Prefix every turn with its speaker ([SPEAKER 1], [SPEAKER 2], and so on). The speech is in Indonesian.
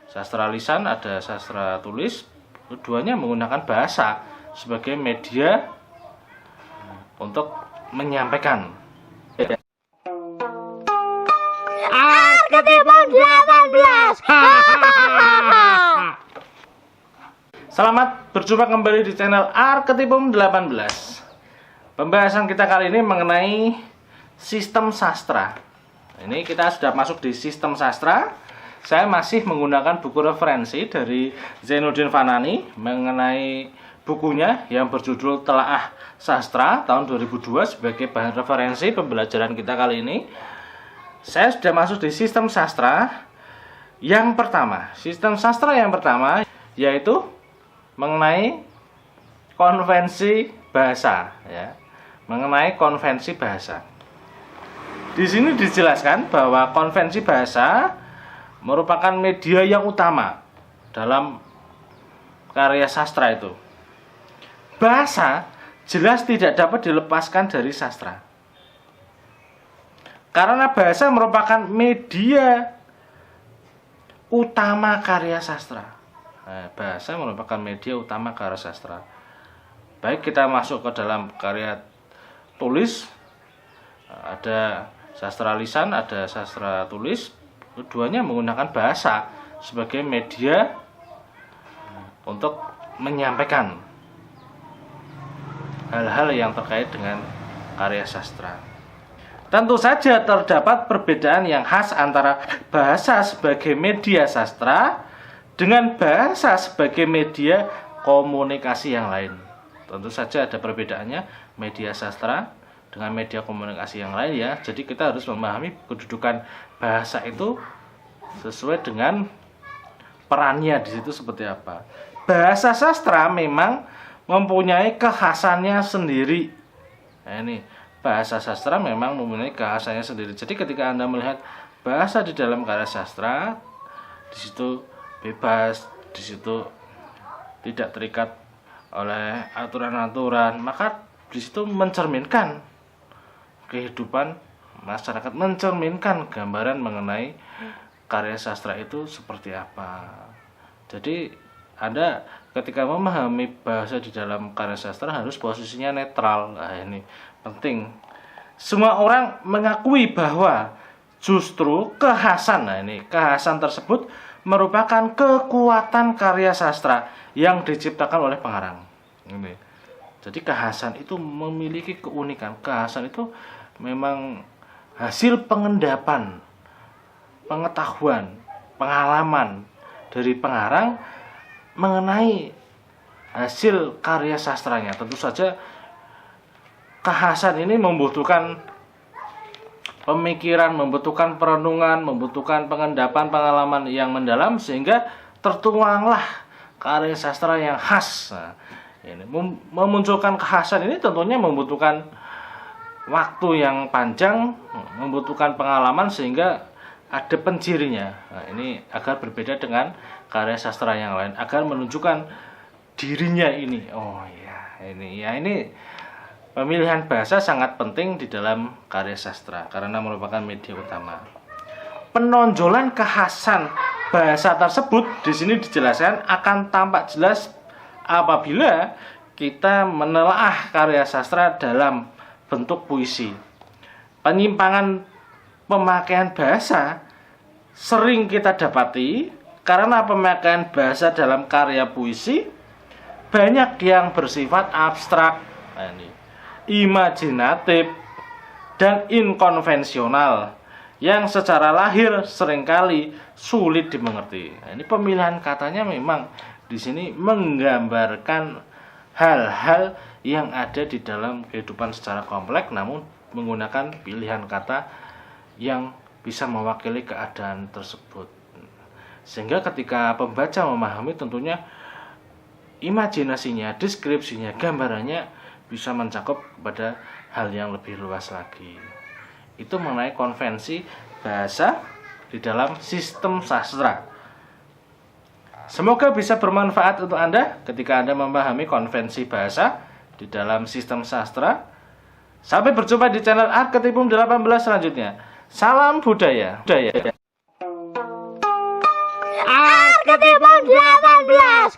[SPEAKER 1] sastra lisan, ada sastra tulis. Keduanya menggunakan bahasa sebagai media untuk menyampaikan.
[SPEAKER 2] Arketipum 18.
[SPEAKER 1] Selamat berjumpa kembali di channel Arketipum 18. Pembahasan kita kali ini mengenai sistem sastra. Ini kita sudah masuk di sistem sastra. Saya masih menggunakan buku referensi dari Zainuddin Fanani mengenai bukunya yang berjudul Telaah Sastra tahun 2002 sebagai bahan referensi pembelajaran kita kali ini. Saya sudah masuk di sistem sastra yang pertama. Sistem sastra yang pertama yaitu mengenai konvensi bahasa, ya. Mengenai konvensi bahasa. Di sini dijelaskan bahwa konvensi bahasa merupakan media yang utama dalam karya sastra itu. Bahasa jelas tidak dapat dilepaskan dari sastra. Karena bahasa merupakan media utama karya sastra. Bahasa merupakan media utama karya sastra. Baik kita masuk ke dalam karya tulis, ada sastra lisan, ada sastra tulis. Keduanya menggunakan bahasa sebagai media untuk menyampaikan hal-hal yang terkait dengan karya sastra. Tentu saja terdapat perbedaan yang khas antara bahasa sebagai media sastra dengan bahasa sebagai media komunikasi yang lain. Tentu saja ada perbedaannya media sastra dengan media komunikasi yang lain, ya. Jadi kita harus memahami kedudukan bahasa itu sesuai dengan perannya di situ seperti apa. Bahasa sastra memang mempunyai kekhasannya sendiri. Nah, ini bahasa sastra memang mempunyai kekhasannya sendiri. Jadi ketika Anda melihat bahasa di dalam karya sastra, di situ bebas, di situ tidak terikat oleh aturan-aturan, maka di situ mencerminkan kehidupan masyarakat, mencerminkan gambaran mengenai karya sastra itu seperti apa. Jadi Anda ketika memahami bahasa di dalam karya sastra harus posisinya netral. Nah, ini penting. Semua orang mengakui bahwa justru kekhasan, nah ini kekhasan tersebut merupakan kekuatan karya sastra yang diciptakan oleh pengarang. Ini. Jadi kekhasan itu memiliki keunikan. Kekhasan itu memang hasil pengendapan, pengetahuan, pengalaman dari pengarang mengenai hasil karya sastranya. Tentu saja kekhasan ini membutuhkan pemikiran, membutuhkan perenungan, membutuhkan pengendapan pengalaman yang mendalam sehingga tertuanglah karya sastra yang khas. Nah, ini memunculkan kekhasan ini tentunya membutuhkan waktu yang panjang, membutuhkan pengalaman sehingga ada pencirinya. Nah, ini agar berbeda dengan karya sastra yang lain, agar menunjukkan dirinya ini. Oh ya, ini pemilihan bahasa sangat penting di dalam karya sastra karena merupakan media utama. Penonjolan kekhasan bahasa tersebut di sini dijelaskan akan tampak jelas apabila kita menelaah karya sastra dalam bentuk puisi. Penyimpangan pemakaian bahasa sering kita dapati karena pemakaian bahasa dalam karya puisi banyak yang bersifat abstrak, imajinatif, dan inkonvensional yang secara lahir seringkali sulit dimengerti. Nah, ini pemilihan katanya memang di sini menggambarkan hal-hal yang ada di dalam kehidupan secara kompleks, namun menggunakan pilihan kata yang bisa mewakili keadaan tersebut. Sehingga ketika pembaca memahami, tentunya imajinasinya, deskripsinya, gambarannya bisa mencakup pada hal yang lebih luas lagi. Itu mengenai konvensi bahasa di dalam sistem sastra. Semoga bisa bermanfaat untuk Anda ketika Anda memahami konvensi bahasa di dalam sistem sastra. Sampai berjumpa di channel Arketipum 18 selanjutnya. Salam budaya.
[SPEAKER 2] ketimbun 18.